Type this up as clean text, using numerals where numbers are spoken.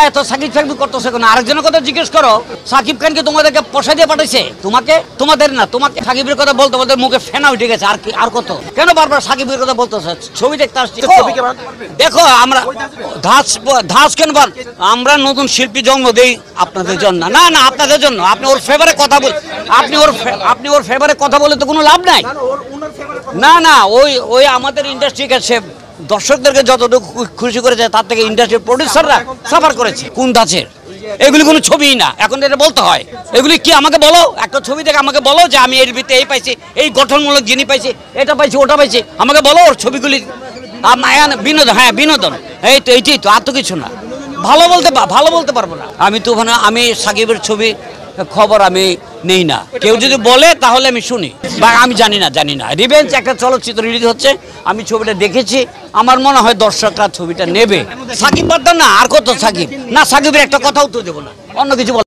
এত সাকিব সাকিব করতেছে কেন? আরেকজনের কথা জিজ্ঞেস করো, সাকিব খানকে তোমাদেরকে পয়সা দিয়ে পাঠাইছে? তোমাদের না, তোমাকে সাকিবের কথা বলতে বলতে মুখে ফেনা উঠে গেছে। আর কি, আর কত? কেন বারবার সাকিবের কথা বলতেছে? ছবি দেখতে আসছি, দেখো আমরা ধাস কেন বল? আমরা নতুন শিল্পী জন্ম দেই আপনাদের জন্য না, না আপনাদের জন্য। আপনি ওর ফেভারে কথা বল, আপনি ওর ফেভারে কথা বলে তো কোনো লাভ নাই। না না, ওই আমাদের ইন্ডাস্ট্রি কাছে দর্শকদেরকে যতটুকু খুশি করেছে তার থেকে ইন্ডাস্ট্রির প্রডিউসাররা সাফার করেছে। কোন ধাঁচের? এগুলি কোনো ছবিই না। এখন এটা বলতে হয়, এগুলি কি আমাকে বলো, একটা ছবি দেখে আমাকে বলো যে আমি এর ভিতরে এই পাইছি, এই গঠনমূলক জিনিস পাইছি, এটা পাইছি, ওটা পাইছি, আমাকে বলো ওর ছবিগুলি বিনোদন। হ্যাঁ বিনোদন, এই তো এইটাই তো, আর তো কিছু না। ভালো বলতে পারবো না আমি তো। ওখানে আমি সাকিবের ছবি খবর আমি নেই না। কেউ যদি বলে তাহলে আমি শুনি, বা আমি জানি না। রিভেঞ্জ একটা চলচ্চিত্র রিলিজ হচ্ছে, আমি ছবিটা দেখেছি। আমার মনে হয় দর্শকরা ছবিটা নেবে। সাকিব বাদ না, আর কত সাকিব না, সাকিবের একটা কথাও তো দেবো না, অন্য কিছু বল।